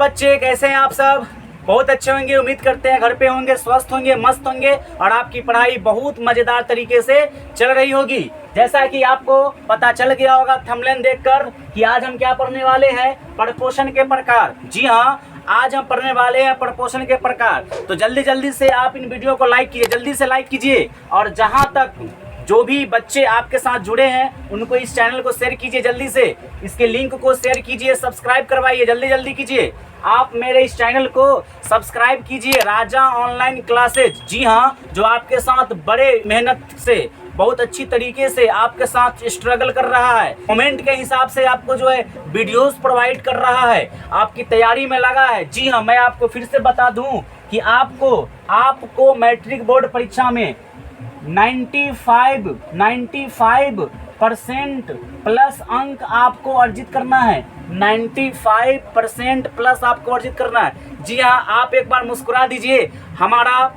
बच्चे, कैसे हैं आप सब? बहुत अच्छे होंगे, उम्मीद करते हैं घर पे होंगे, स्वस्थ होंगे, मस्त होंगे और आपकी पढ़ाई बहुत मजेदार तरीके से चल रही होगी। जैसा कि आपको पता चल गया होगा थंबनेल देखकर कि आज हम क्या पढ़ने वाले हैं, प्रपोशन के प्रकार। जी हाँ, आज हम पढ़ने वाले हैं प्रपोशन के प्रकार। तो जल्दी जल्दी से आप इन वीडियो को लाइक कीजिए, जल्दी से लाइक कीजिए और जहां तक जो भी बच्चे आपके साथ जुड़े हैं उनको इस चैनल को शेयर कीजिए, जल्दी से इसके लिंक को शेयर कीजिए, सब्सक्राइब करवाइए, जल्दी जल्दी कीजिए। आप मेरे इस चैनल को सब्सक्राइब कीजिए, राजा ऑनलाइन क्लासेज। जी हाँ, जो आपके साथ बड़े मेहनत से बहुत अच्छी तरीके से आपके साथ स्ट्रगल कर रहा है, कमेंट के हिसाब से आपको जो है वीडियोस प्रोवाइड कर रहा है, आपकी तैयारी में लगा है। जी हाँ, मैं आपको फिर से बता दूं कि आपको मैट्रिक बोर्ड परीक्षा में 95% प्लस अंक आपको अर्जित करना है। 95% प्लस आपको अर्जित करना है। जी हाँ, आप एक बार मुस्कुरा दीजिए, हमारा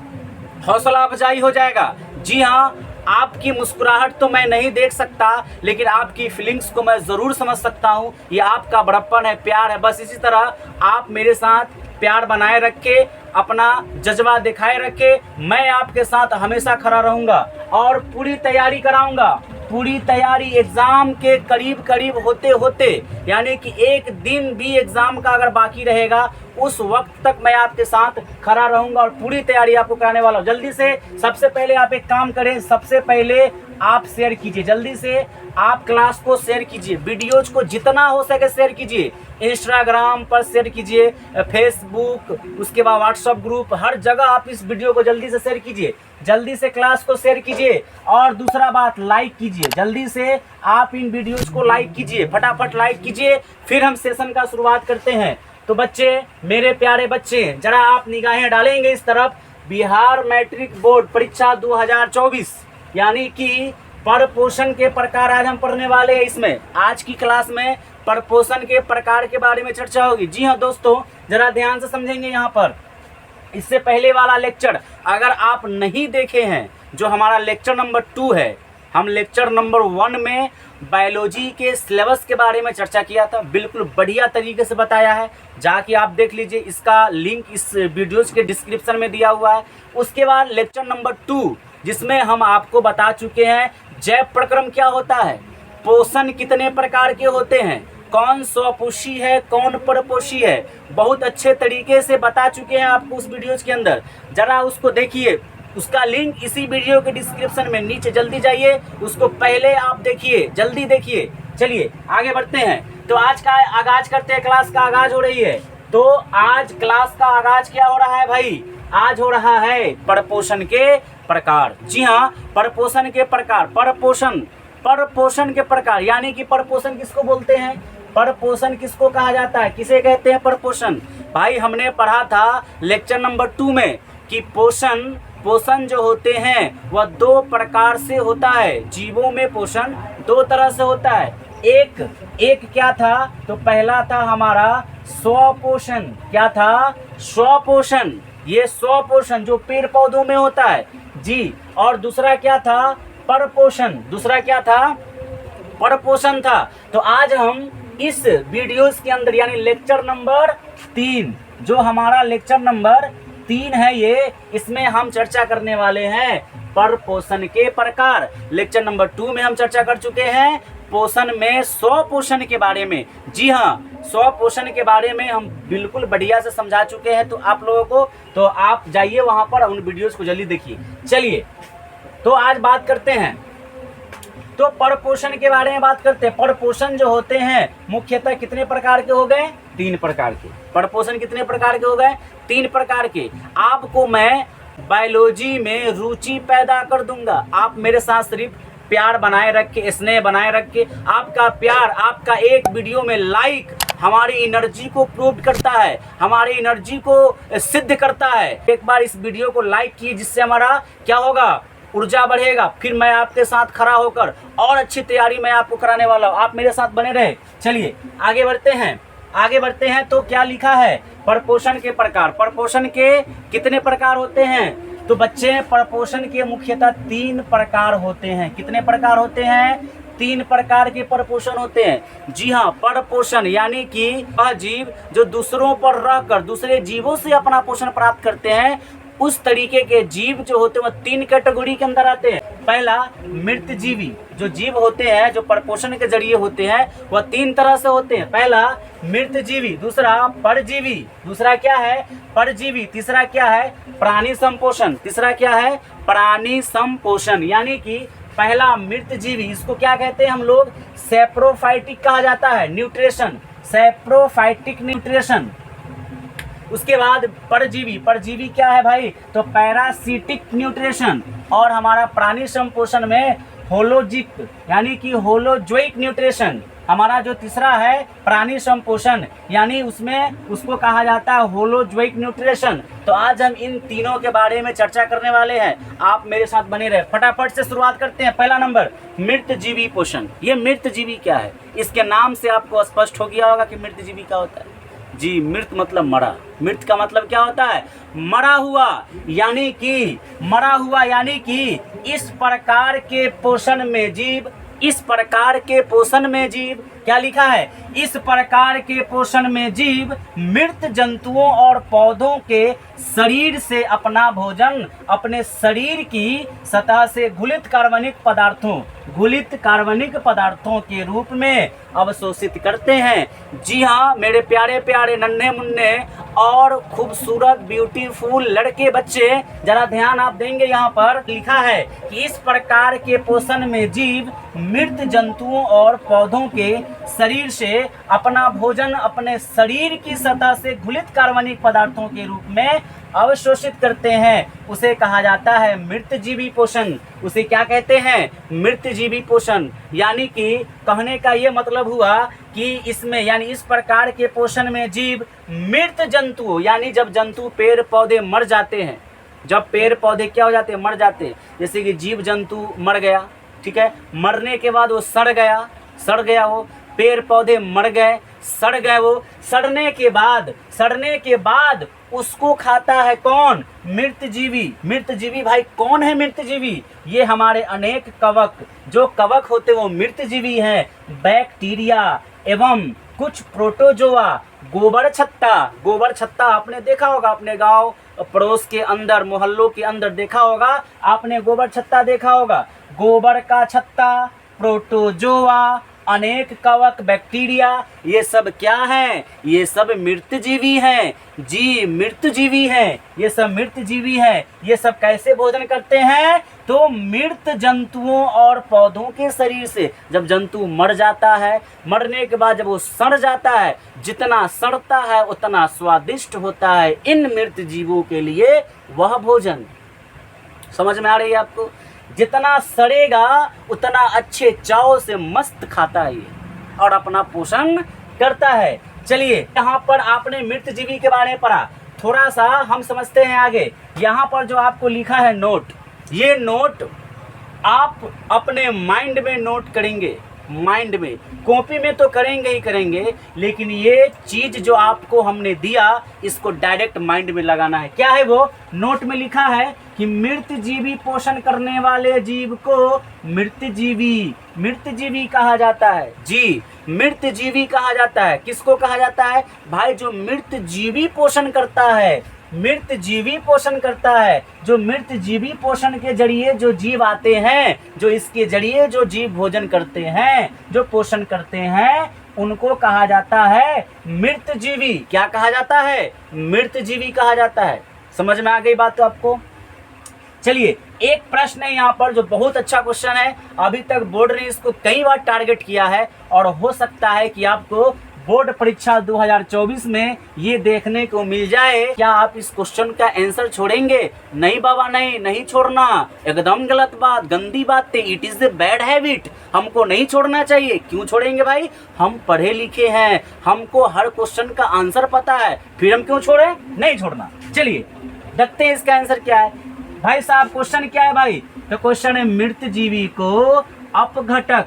हौसला अफजाई हो जाएगा। जी हाँ, आपकी मुस्कुराहट तो मैं नहीं देख सकता, लेकिन आपकी फीलिंग्स को मैं ज़रूर समझ सकता हूँ। ये आपका बड़प्पन है, प्यार है। बस इसी तरह आप मेरे साथ प्यार बनाए रखे, अपना जज्बा दिखाए रखे। मैं आपके साथ हमेशा खड़ा रहूँगा और पूरी तैयारी कराऊँगा। पूरी तैयारी एग्ज़ाम के करीब करीब होते होते, यानी कि एक दिन भी एग्ज़ाम का अगर बाकी रहेगा उस वक्त तक मैं आपके साथ खड़ा रहूँगा और पूरी तैयारी आपको कराने वाला हूँ। जल्दी से सबसे पहले आप एक काम करें, सबसे पहले आप शेयर कीजिए, जल्दी से आप क्लास को शेयर कीजिए, वीडियोज को जितना हो सके शेयर कीजिए। इंस्टाग्राम पर शेयर कीजिए, फेसबुक, उसके बाद व्हाट्सएप ग्रुप, हर जगह आप इस वीडियो को जल्दी से शेयर कीजिए, जल्दी से क्लास को शेयर कीजिए। और दूसरा बात, लाइक कीजिए, जल्दी से आप इन वीडियोज को लाइक कीजिए, फटाफट लाइक कीजिए। फिर हम सेशन का शुरुआत करते हैं। तो बच्चे, मेरे प्यारे बच्चे, जरा आप निगाहें डालेंगे इस तरफ। बिहार मैट्रिक बोर्ड परीक्षा 2024 यानी कि प्रपोशन के प्रकार आज हम पढ़ने वाले हैं। इसमें आज की क्लास में प्रपोशन के प्रकार के बारे में चर्चा होगी। जी हाँ दोस्तों, जरा ध्यान से समझेंगे। यहाँ पर इससे पहले वाला लेक्चर अगर आप नहीं देखे हैं, जो हमारा लेक्चर नंबर 2 है, हम लेक्चर नंबर 1 में बायोलॉजी के सिलेबस के बारे में चर्चा किया था, बिल्कुल बढ़िया तरीके से बताया है, जाके आप देख लीजिए। इसका लिंक इस वीडियोज़ के डिस्क्रिप्शन में दिया हुआ है। उसके बाद लेक्चर नंबर 2 जिसमें हम आपको बता चुके हैं जैव प्रक्रम क्या होता है, पोषण कितने प्रकार के होते हैं, कौन स्वपोषी है, कौन परपोषी है, बहुत अच्छे तरीके से बता चुके हैं आपको उस वीडियोज़ के अंदर। ज़रा उसको देखिए, उसका लिंक इसी वीडियो के डिस्क्रिप्शन में नीचे, जल्दी जाइए, उसको पहले आप देखिए, जल्दी देखिए। चलिए आगे बढ़ते हैं। तो आज का आगाज करते हैं, क्लास का आगाज हो रही है। तो आज क्लास का आगाज क्या हो रहा है भाई? आज हो रहा है प्रपोशन के प्रकार। जी हाँ, प्रपोशन के प्रकार, प्रपोशन के प्रकार, यानी कि प्रपोशन किसको बोलते हैं, प्रपोशन किसको कहा जाता है, किसे कहते हैं प्रपोशन? भाई हमने पढ़ा था लेक्चर नंबर 2 में कि पोषण जो होते हैं वह 2 प्रकार से होता है। जीवों में पोषण 2 तरह से होता है। एक क्या था? तो पहला था हमारा स्वपोषण। क्या था? स्वपोषण। ये स्वपोषण जो पेड़ पौधों में होता है। जी, और दूसरा क्या था? परपोषण। दूसरा क्या था? परपोषण था। तो आज हम इस वीडियोस के अंदर, यानी लेक्चर नंबर 3, जो हमारा लेक्चर नंबर 3 है ये, इसमें हम चर्चा करने वाले हैं प्रपोषण के प्रकार। लेक्चर नंबर 2 में हम चर्चा कर चुके हैं पोषण में स्वपोषण के बारे में। जी हाँ, स्वपोषण के बारे में हम बिल्कुल बढ़िया से समझा चुके हैं तो आप लोगों को। तो आप जाइए वहाँ पर, उन वीडियोस को जल्दी देखिए। चलिए, तो आज बात करते हैं, तो परपोषण के बारे में बात करते हैं। परपोषण जो होते हैं मुख्यतः कितने प्रकार के हो गए? 3 प्रकार के। परपोषण कितने प्रकार के हो गए? 3 प्रकार के। आपको मैं बायोलॉजी में रुचि पैदा कर दूंगा। आप मेरे साथ सिर्फ प्यार बनाए रख के, स्नेह बनाए रख के, आपका प्यार, आपका एक वीडियो में लाइक हमारी एनर्जी को प्रूव करता है, हमारी एनर्जी को सिद्ध करता है। एक बार इस वीडियो को लाइक कीजिए, जिससे हमारा क्या होगा, ऊर्जा बढ़ेगा। फिर मैं आपके साथ खड़ा होकर और अच्छी तैयारी मैं आपको कराने वाला हूँ। आप मेरे साथ बने रहे। चलिए आगे बढ़ते हैं। तो क्या लिखा है? प्रपोषण के प्रकार। प्रपोषण के कितने प्रकार होते हैं? तो बच्चे, प्रपोषण के मुख्यतः 3 प्रकार होते हैं। कितने प्रकार होते हैं? 3 प्रकार के परपोषण होते हैं। जी हाँ, परपोषण यानी कि वह जीव जो दूसरों पर रहकर दूसरे जीवों से अपना पोषण प्राप्त करते हैं, उस तरीके के जीव जो होते हैं वह 3 कैटेगरी के अंदर आते हैं। पहला मृत जीवी, जो जीव होते हैं जो परपोषण के जरिए होते हैं वह 3 तरह से होते हैं। पहला मृत जीवी, दूसरा परजीवी, दूसरा क्या है परजीवी, तीसरा क्या है प्राणी संपोषण, तीसरा क्या है प्राणी संपोषण। यानी कि पहला मृत जीवी, इसको क्या कहते हैं हम लोग सैप्रोफाइटिक कहा जाता है न्यूट्रिशन, सैप्रोफाइटिक न्यूट्रिशन। उसके बाद परजीवी, परजीवी क्या है भाई तो पैरासिटिक न्यूट्रिशन। और हमारा प्राणी संपोषण में होलोजिक यानी कि होलोजोइक न्यूट्रिशन। हमारा जो तीसरा है प्राणी संपोषण यानी उसमें उसको कहा जाता है होलोजोइक न्यूट्रिशन। तो आज हम इन तीनों के बारे में चर्चा करने वाले हैं, आप मेरे साथ बने रहे। फटाफट से शुरुआत करते हैं। पहला नंबर मृत जीवी पोषण। ये मृत जीवी क्या है, इसके नाम से आपको स्पष्ट हो गया होगा कि मृत जीवी क्या होता है। जी, मृत मतलब मरा। मृत का मतलब क्या होता है मरा हुआ, यानी कि मरा हुआ यानी कि इस प्रकार के पोषण में जीव, इस प्रकार के पोषण में जीव क्या लिखा है, इस प्रकार के पोषण में जीव मृत जंतुओं और पौधों के शरीर से अपना भोजन अपने शरीर की सतह से घुलित कार्बनिक पदार्थों के रूप में अवशोषित करते हैं। जी हाँ मेरे प्यारे प्यारे नन्हे मुन्ने और खूबसूरत ब्यूटीफुल लड़के बच्चे, जरा ध्यान आप देंगे। यहाँ पर लिखा है कि इस प्रकार के पोषण में जीव मृत जंतुओं और पौधों के शरीर से अपना भोजन अपने शरीर की सतह से घुलित कार्बनिक पदार्थों के रूप में अवशोषित करते हैं। उसे कहा जाता है मृत जीवी पोषण। उसे क्या कहते हैं मृत जीवी पोषण। यानी कि कहने का ये मतलब हुआ कि इसमें यानी इस प्रकार के पोषण में जीव मृत जंतुओं यानी जब जंतु पेड़ पौधे मर जाते हैं, जब पेड़ पौधे क्या हो जाते हैं मर जाते हैं, जैसे कि जीव जंतु मर गया, ठीक है, मरने के बाद वो सड़ गया वो पेड़ पौधे मर गए, सड़ गए वो, सड़ने के बाद उसको खाता है कौन मृत जीवी। मृत जीवी भाई कौन है मृत जीवी, ये हमारे अनेक कवक, जो कवक होते वो मृत जीवी हैं। बैक्टीरिया एवं कुछ प्रोटोजोआ, गोबर छत्ता आपने देखा होगा अपने गांव पड़ोस के अंदर मोहल्लों के अंदर देखा होगा आपने, गोबर छत्ता देखा होगा। गोबर का छत्ता, प्रोटोजोआ, अनेक कवक, बैक्टीरिया, ये सब क्या हैं, ये सब मृत जीवी हैं। जी मृत जीवी हैं, ये सब मृत जीवी हैं। ये सब कैसे भोजन करते हैं तो मृत जंतुओं और पौधों के शरीर से। जब जंतु मर जाता है, मरने के बाद जब वो सड़ जाता है, जितना सड़ता है उतना स्वादिष्ट होता है इन मृत जीवों के लिए वह भोजन। समझ में आ रही है आपको, जितना सड़ेगा उतना अच्छे चाव से मस्त खाता है ये और अपना पोषण करता है। चलिए यहाँ पर आपने मृत जीवी के बारे में पढ़ा, थोड़ा सा हम समझते हैं आगे। यहाँ पर जो आपको लिखा है नोट, ये नोट आप अपने माइंड में नोट करेंगे, माइंड में, कॉपी में तो करेंगे ही करेंगे, लेकिन ये चीज जो आपको हमने दिया इसको डायरेक्ट माइंड में लगाना है। क्या है वो, नोट में लिखा है कि मृत जीवी पोषण करने वाले जीव को मृत जीवी कहा जाता है। जी मृत जीवी कहा जाता है। किसको कहा जाता है भाई, जो मृत जीवी पोषण करता है, मृत जीवी पोषण करता है। जो मृत जीवी पोषण के जरिए जो जीव आते हैं, जो इसके जरिए जो जीव भोजन करते हैं, जो पोषण करते हैं, उनको कहा जाता है मृत जीवी। क्या कहा जाता है मृत जीवी कहा जाता है। समझ में आ गई बात तो आपको। चलिए एक प्रश्न है यहाँ पर जो बहुत अच्छा क्वेश्चन है, अभी तक बोर्ड ने इसको कई बार टारगेट किया है और हो सकता है कि आपको बोर्ड परीक्षा 2024 में ये देखने को मिल जाए। क्या आप इस क्वेश्चन का आंसर छोड़ेंगे? नहीं बाबा नहीं छोड़ना, एकदम गलत बात, गंदी बात है, it is a bad habit, हमको नहीं छोड़ना चाहिए। क्यों छोड़ेंगे भाई, हम पढ़े लिखे हैं, हमको हर क्वेश्चन का आंसर पता है, फिर हम क्यों छोड़े, नहीं छोड़ना। चलिए देखते हैं इसका आंसर क्या है भाई साहब। क्वेश्चन क्या है भाई, तो क्वेश्चन है मृत जीवी को अपघटक,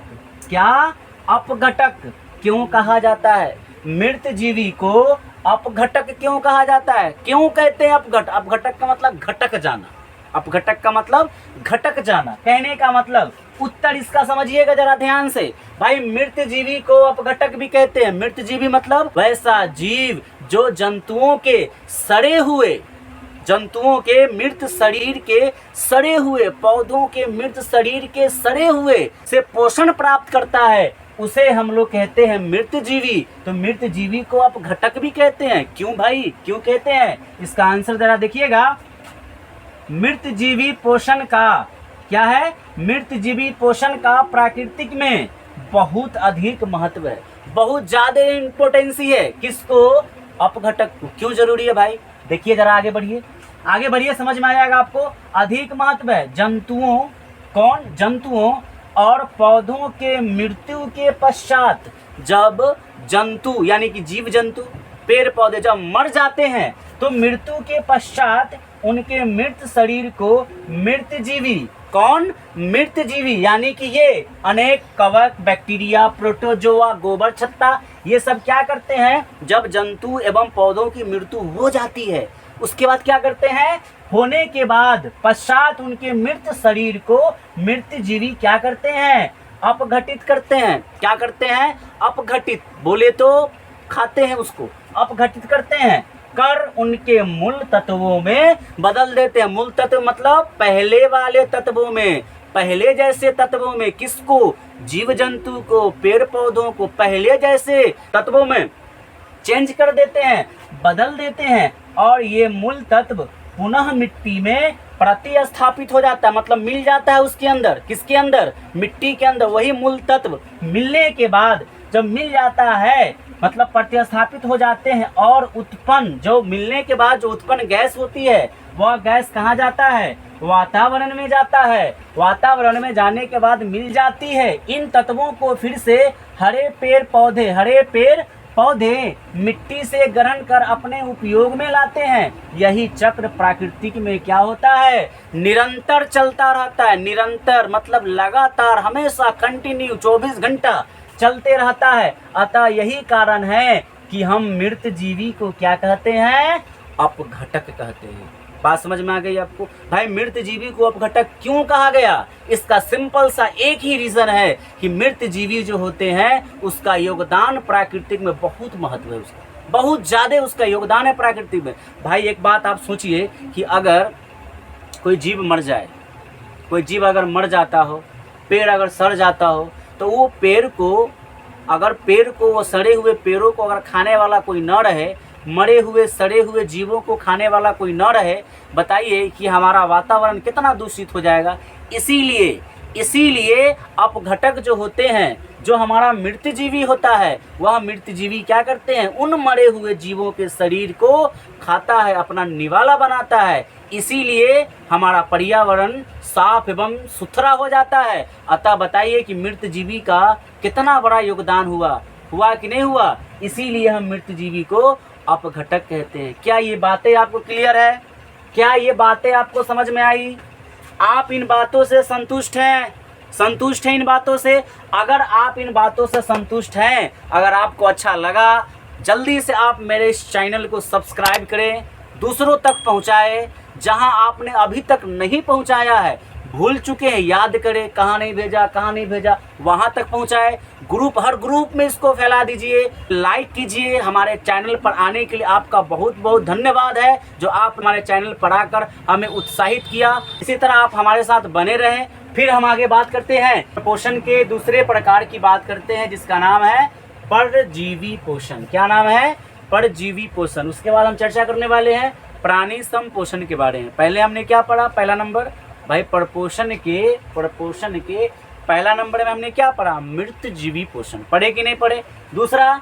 क्या अपघटक क्यों कहा जाता है? मृत जीवी को अपघटक क्यों कहा जाता है? क्यों कहते हैं अपघट? अपघटक का मतलब घटक जाना, अपघटक का मतलब घटक जाना। कहने का मतलब उत्तर इसका समझिएगा जरा ध्यान से। भाई मृत जीवी को अपघटक भी कहते हैं। मृत जीवी मतलब वैसा जीव जो जंतुओं के सड़े हुए, जंतुओं के मृत शरीर के सड़े हुए, पौधों के मृत शरीर के सड़े हुए से पोषण प्राप्त करता है, उसे हम लोग कहते हैं मृत जीवी। तो मृत जीवी को आप घटक भी कहते हैं। क्यों भाई, क्यों कहते हैं? इसका आंसर जरा देखिएगा। मृत जीवी पोषण का क्या है? मृत जीवी पोषण का प्राकृतिक में बहुत अधिक महत्व है, बहुत ज्यादा इम्पोर्टेंसी है। किसको? अपघटक को। क्यों जरूरी है भाई? देखिए जरा, आगे बढ़िए, आगे बढ़िए, समझ में आ जाएगा आपको। अधिक महत्व है जंतुओं, कौन? जंतुओं और पौधों के मृत्यु के पश्चात, जब जंतु यानी कि जीव जंतु, पेड़ पौधे जब मर जाते हैं तो मृत्यु के पश्चात उनके मृत शरीर को मृत जीवी, कौन? मृत जीवी यानी कि ये अनेक कवक, बैक्टीरिया, प्रोटोजोआ, गोबर छत्ता, ये सब क्या करते हैं? जब जंतु एवं पौधों की मृत्यु हो जाती है उसके बाद क्या करते हैं? होने के बाद पश्चात उनके मृत शरीर को मृत जीवी क्या करते हैं? अपघटित करते हैं। क्या करते हैं? अपघटित, बोले तो खाते हैं उसको, अपघटित करते हैं कर उनके मूल तत्वों में बदल देते हैं। मूल तत्व मतलब पहले वाले तत्वों में, पहले जैसे तत्वों में। किसको? जीव जंतु को, पेड़ पौधों को पहले जैसे तत्वों में चेंज कर देते हैं, बदल देते हैं, और ये मूल तत्व पुनः मिट्टी में प्रतिस्थापित हो जाता है, मतलब मिल जाता है उसके अंदर। किसके अंदर? मिट्टी के अंदर। वही मूल तत्व मिलने के बाद जब मिल जाता है मतलब प्रतिस्थापित हो जाते हैं, और उत्पन्न, जो मिलने के बाद जो उत्पन्न गैस होती है वह गैस कहाँ जाता है? वातावरण में जाता है। वातावरण में जाने के बाद मिल जाती है। इन तत्वों को फिर से हरे पेड़ पौधे मिट्टी से ग्रहण कर अपने उपयोग में लाते हैं। यही चक्र प्राकृतिक में क्या होता है? निरंतर चलता रहता है। निरंतर मतलब लगातार, हमेशा, कंटिन्यू, 24 घंटा चलते रहता है। अतः यही कारण है कि हम मृत जीवी को क्या कहते हैं? अपघटक कहते हैं। बात समझ में आ गई आपको? भाई मृत जीवी को अपघटक क्यों कहा गया? इसका सिंपल सा एक ही रीजन है कि मृत जीवी जो होते हैं उसका योगदान प्राकृतिक में बहुत महत्व है, उसका बहुत ज्यादा उसका योगदान है प्राकृतिक में। भाई एक बात आप सोचिए कि अगर कोई जीव मर जाए, कोई जीव अगर मर जाता हो, पेड़ अगर सड़ जाता हो, तो वो पेड़ को, अगर पेड़ को, वो सड़े हुए पेड़ों को अगर खाने वाला कोई न रहे, मरे हुए सड़े हुए जीवों को खाने वाला कोई न रहे, बताइए कि हमारा वातावरण कितना दूषित हो जाएगा। इसीलिए अपघटक जो होते हैं, जो हमारा मृत जीवी होता है, वह मृत जीवी क्या करते हैं? उन मरे हुए जीवों के शरीर को खाता है, अपना निवाला बनाता है। इसीलिए हमारा पर्यावरण साफ एवं सुथरा हो जाता है। अतः बताइए कि मृत जीवी का कितना बड़ा योगदान हुआ कि नहीं हुआ? इसीलिए हम मृत जीवी को अपघटक कहते हैं। क्या ये बातें आपको क्लियर है? क्या ये बातें आपको समझ में आई? आप इन बातों से संतुष्ट हैं? संतुष्ट हैं इन बातों से? अगर आप इन बातों से संतुष्ट हैं, अगर आपको अच्छा लगा, जल्दी से आप मेरे इस चैनल को सब्सक्राइब करें, दूसरों तक पहुंचाएं। जहां आपने अभी तक नहीं पहुंचाया है, भूल चुके हैं, याद करें कहाँ नहीं भेजा, वहां तक पहुंचाए। हर ग्रुप में इसको फैला दीजिए, लाइक कीजिए। हमारे चैनल पर आने के लिए आपका बहुत बहुत धन्यवाद है, जो आप हमारे चैनल पर आकर हमें उत्साहित किया। इसी तरह आप हमारे साथ बने रहें। फिर हम आगे बात करते हैं पोषण के दूसरे प्रकार की बात करते हैं, जिसका नाम है परजीवी पोषण। क्या नाम है? परजीवी पोषण। उसके बाद हम चर्चा करने वाले हैं प्राणी संपोषण के बारे में। पहले हमने क्या पढ़ा? पहला नंबर भाई परपोषण के पहला नंबर में हमने क्या पढ़ा? मृत जीवी पोषण। पढ़े कि नहीं पढ़े? दूसरा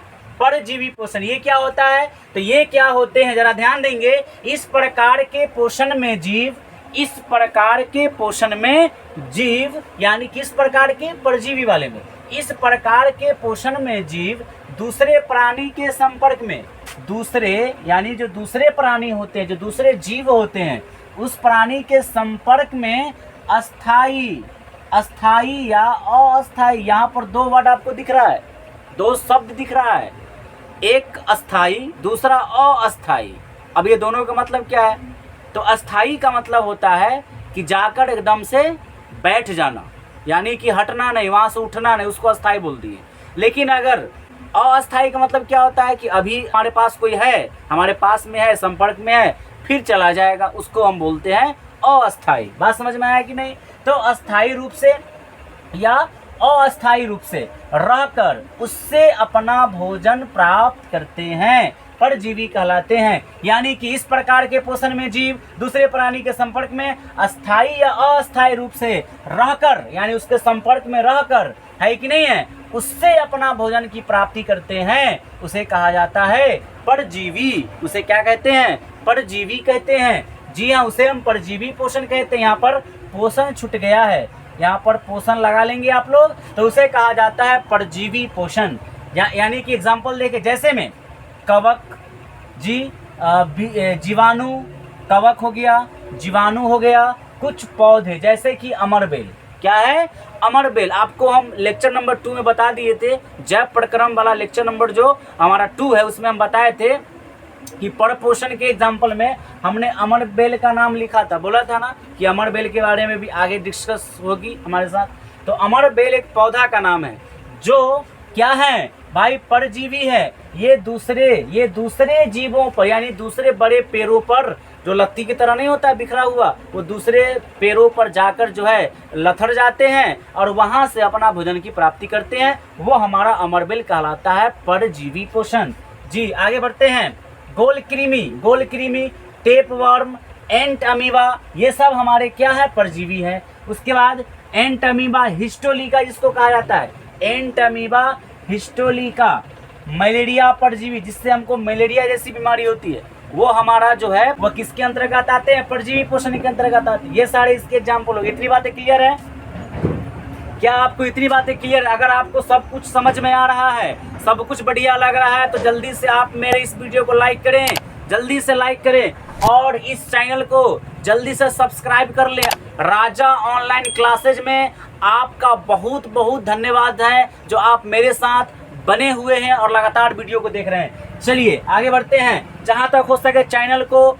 परजीवी पोषण, ये क्या होता है? तो ये क्या होते हैं जरा ध्यान देंगे। इस प्रकार के पोषण में जीव, इस प्रकार के पोषण में जीव यानी किस प्रकार के? परजीवी वाले में। इस प्रकार के पोषण में जीव दूसरे प्राणी के संपर्क में, दूसरे यानी जो दूसरे प्राणी होते हैं, जो दूसरे जीव होते हैं, उस प्राणी के संपर्क में अस्थाई या अस्थाई, यहाँ पर दो वर्ड आपको दिख रहा है, दो शब्द दिख रहा है, एक अस्थाई, दूसरा अस्थाई। अब ये दोनों का मतलब क्या है? तो अस्थाई का मतलब होता है कि जाकर एकदम से बैठ जाना, यानी कि हटना नहीं, वहाँ से उठना नहीं, उसको अस्थाई बोल दिए। लेकिन अगर अस्थाई का मतलब क्या होता है कि अभी हमारे पास कोई है, हमारे पास में है, संपर्क में है, फिर चला जाएगा, उसको हम बोलते हैं अस्थाई। बात समझ में आया कि नहीं? तो अस्थाई रूप से या अस्थाई रूप से रहकर उससे अपना भोजन प्राप्त करते हैं, परजीवी कहलाते हैं। यानी कि इस प्रकार के पोषण में जीव दूसरे प्राणी के संपर्क में अस्थाई या अस्थाई रूप से रहकर, यानी उसके संपर्क में रहकर, है कि नहीं है, उससे अपना भोजन की प्राप्ति करते हैं, उसे कहा जाता है परजीवी। उसे क्या कहते हैं? परजीवी कहते हैं। जी हाँ, उसे हम परजीवी पोषण कहते हैं। यहाँ पर पोषण छूट गया है, यहाँ पर पोषण लगा लेंगे आप लोग, तो उसे कहा जाता है परजीवी पोषण। यानी कि एग्जाम्पल देखे, जैसे में कवक, जीवाणु, कवक हो गया, जीवाणु हो गया, कुछ पौधे जैसे कि अमरबेल। क्या है? अमरबेल। आपको हम लेक्चर नंबर 2 में बता दिए थे, जैव प्रक्रम वाला लेक्चर नंबर जो हमारा 2 है, उसमें हम बताए थे कि परपोषण के एग्जाम्पल में हमने अमरबेल का नाम लिखा था, बोला था ना कि अमरबेल के बारे में भी आगे डिस्कस होगी हमारे साथ। तो अमरबेल एक पौधा का नाम है जो क्या है भाई? परजीवी है। ये दूसरे जीवों पर, यानी दूसरे बड़े पेड़ों पर, जो लत्ती की तरह नहीं होता है बिखरा हुआ, वो दूसरे पेड़ों पर जाकर जो है लथड़ जाते हैं और वहां से अपना भोजन की प्राप्ति करते हैं, वो हमारा अमरबेल कहलाता है परजीवी पोषण। जी आगे बढ़ते हैं। गोलकृमि, टेपवर्म, एंट अमीबा, ये सब हमारे क्या है? परजीवी है। उसके बाद एंट अमीबा हिस्टोलिका, जिसको कहा जाता है एंट अमीबा हिस्टोलिका, मलेरिया परजीवी, जिससे हमको मलेरिया जैसी बीमारी होती है, वो हमारा जो है वो किसके अंतर्गत आते हैं? परजीवी पोषण के अंतर्गत आते हैं। ये सारे इसके एग्जाम्पल हो गए। इतनी बातें क्लियर है? क्या आपको इतनी बातें क्लियर? अगर आपको सब कुछ समझ में आ रहा है, सब कुछ बढ़िया लग रहा है, तो जल्दी से आप मेरे इस वीडियो को लाइक करें, जल्दी से लाइक करें और इस चैनल को जल्दी से सब्सक्राइब कर ले। राजा ऑनलाइन क्लासेज में आपका बहुत बहुत धन्यवाद है जो आप मेरे साथ बने हुए हैं और लगातार वीडियो को देख रहे हैं। चलिए आगे बढ़ते हैं। जहां तक हो सके चैनल को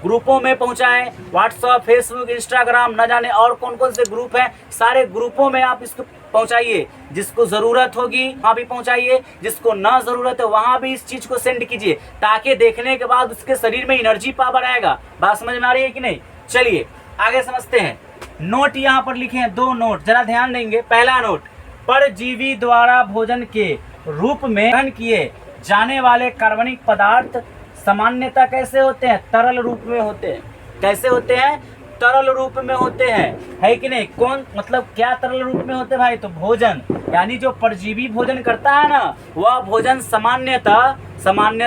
ग्रुपों में पहुंचाएं, व्हाट्सएप, फेसबुक, इंस्टाग्राम, न जाने और कौन कौन से ग्रुप हैं, सारे ग्रुपों में आप इसको पहुंचाइए। जिसको ज़रूरत होगी वहाँ भी पहुंचाइए, जिसको ना ज़रूरत है वहाँ भी इस चीज़ को सेंड कीजिए, ताकि देखने के बाद उसके शरीर में एनर्जी पावर आएगा। बात समझ में आ रही है कि नहीं? चलिए आगे समझते हैं। नोट यहाँ पर लिखे हैं, 2 नोट, जरा ध्यान देंगे। पहला नोट, परजीवी द्वारा भोजन के रूप में ग्रहण किए जाने वाले कार्बनिक पदार्थ सामान्यतः कैसे होते हैं? तरल रूप में होते हैं। कैसे होते हैं? तरल रूप में होते हैं, है कि नहीं? कौन मतलब क्या तरल रूप में होते हैं भाई? तो भोजन, यानी जो परजीवी भोजन करता है ना, वह भोजन सामान्यतः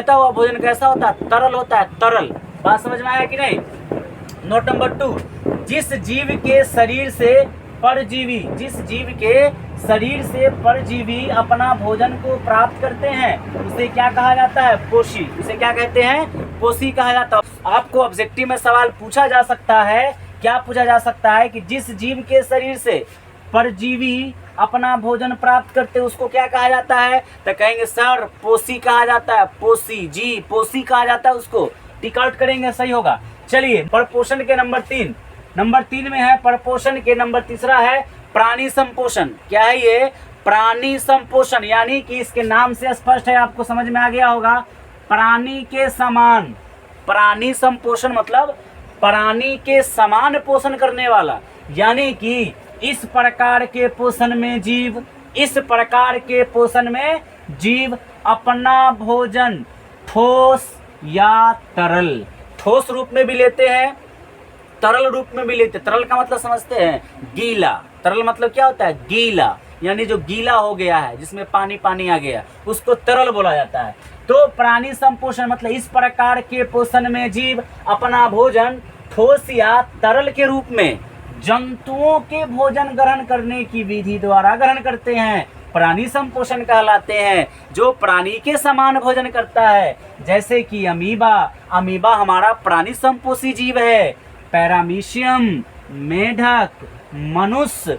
वह भोजन कैसा होता है? तरल होता है, तरल। बात समझ में आया कि नहीं? नोट नंबर 2, जिस जीव के शरीर से परजीवी अपना भोजन को प्राप्त करते हैं, उसे क्या कहा जाता है? पोषी। उसे क्या कहते हैं? पोषी कहा जाता है। आपको ऑब्जेक्टिव में सवाल पूछा जा सकता है, क्या पूछा जा सकता है कि जिस जीव के शरीर से परजीवी अपना भोजन प्राप्त करते हैं उसको क्या कहा जाता है? तो कहेंगे सर पोषी कहा जाता है, पोषी। जी पोषी कहा जाता है उसको, टिक आउट करेंगे, सही होगा। चलिए परपोषण के नंबर 3 में है परपोषण के नंबर 3 है प्राणी संपोषण। क्या है ये? प्राणी संपोषण, यानी कि इसके नाम से स्पष्ट है, आपको समझ में आ गया होगा, प्राणी के समान। प्राणी संपोषण मतलब प्राणी के समान पोषण करने वाला, यानी कि इस प्रकार के पोषण में जीव अपना भोजन ठोस या तरल, ठोस रूप में भी लेते हैं, तरल रूप में भी लेते हैं। तरल का मतलब समझते हैं? गीला। तरल मतलब क्या होता है? गीला, यानी जो गीला हो गया है, जिसमें पानी पानी आ गया, उसको तरल बोला जाता है। तो प्राणी संपोषण मतलब इस प्रकार के पोषण में जीव अपना भोजन ठोस या तरल के रूप में जंतुओं के भोजन ग्रहण करने की विधि द्वारा ग्रहण करते हैं, प्राणी संपोषण कहलाते हैं। जो प्राणी के समान भोजन करता है, जैसे कि अमीबा हमारा प्राणी संपोषी जीव है। पैरामीशियम, मेढक, मनुष्य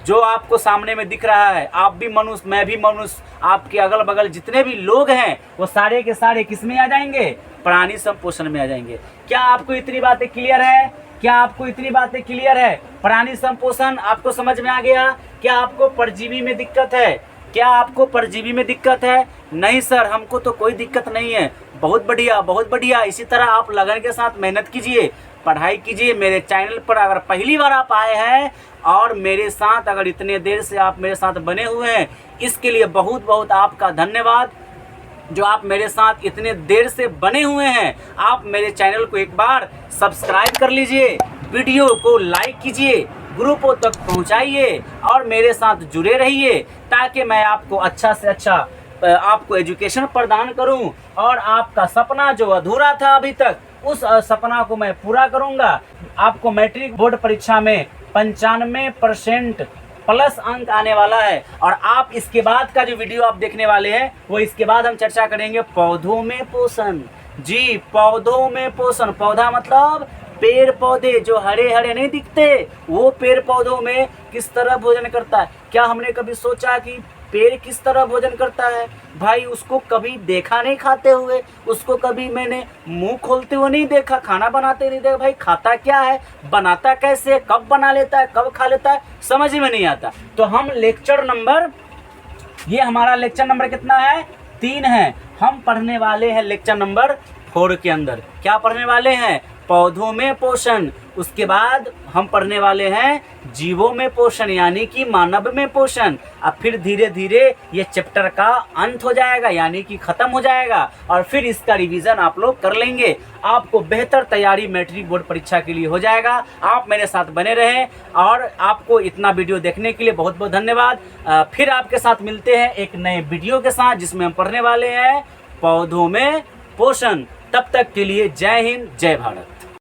जो आपको सामने में दिख रहा है, आप भी मनुष्य, मैं भी मनुष्य, आपके अगल बगल जितने भी लोग हैं वो सारे के सारे किस में आ जाएंगे? प्राणी संपोषण में आ जाएंगे। क्या आपको इतनी बातें क्लियर है? क्या आपको इतनी बातें क्लियर है? प्राणी संपोषण आपको समझ में आ गया? क्या आपको परजीवी में दिक्कत है? क्या आपको परजीवी में दिक्कत है? नहीं सर, हमको तो कोई दिक्कत नहीं है। बहुत बढ़िया, बहुत बढ़िया। इसी तरह आप लगन के साथ मेहनत कीजिए, पढ़ाई कीजिए। मेरे चैनल पर अगर पहली बार आप आए हैं और मेरे साथ अगर इतने देर से आप मेरे साथ बने हुए हैं, इसके लिए बहुत बहुत आपका धन्यवाद। जो आप मेरे साथ इतने देर से बने हुए हैं, आप मेरे चैनल को एक बार सब्सक्राइब कर लीजिए, वीडियो को लाइक कीजिए, ग्रुपों तक पहुंचाइए और मेरे साथ जुड़े रहिए, ताकि मैं आपको अच्छा से अच्छा आपको एजुकेशन प्रदान करूं और आपका सपना जो अधूरा था अभी तक, उस सपना को मैं पूरा करूंगा। आपको मैट्रिक बोर्ड परीक्षा में 95% प्लस अंक आने वाला है। और आप इसके बाद का जो वीडियो आप देखने वाले हैं, वो इसके बाद हम चर्चा करेंगे पौधों में पोषण। जी, पौधों में पोषण। पौधा मतलब पेड़ पौधे जो हरे हरे नहीं दिखते, वो पेड़ पौधों में किस तरह भोजन करता है। क्या हमने कभी सोचा कि पेड़ किस तरह भोजन करता है? भाई उसको कभी देखा नहीं खाते हुए, उसको कभी मैंने मुंह खोलते हुए नहीं देखा, खाना बनाते नहीं देखा। भाई खाता क्या है, बनाता कैसे, कब बना लेता है, कब खा लेता है, समझ में नहीं आता। तो हम लेक्चर नंबर, ये हमारा लेक्चर नंबर कितना है? 3 है। हम पढ़ने वाले हैं लेक्चर नंबर 4 के अंदर। क्या पढ़ने वाले हैं? पौधों में पोषण। उसके बाद हम पढ़ने वाले हैं जीवों में पोषण, यानी कि मानव में पोषण। अब फिर धीरे धीरे ये चैप्टर का अंत हो जाएगा, यानी कि खत्म हो जाएगा, और फिर इसका रिवीजन आप लोग कर लेंगे। आपको बेहतर तैयारी मैट्रिक बोर्ड परीक्षा के लिए हो जाएगा। आप मेरे साथ बने रहें, और आपको इतना वीडियो देखने के लिए बहुत बहुत धन्यवाद। फिर आपके साथ मिलते हैं एक नए वीडियो के साथ, जिसमें हम पढ़ने वाले हैं पौधों में पोषण। तब तक के लिए जय हिंद, जय भारत।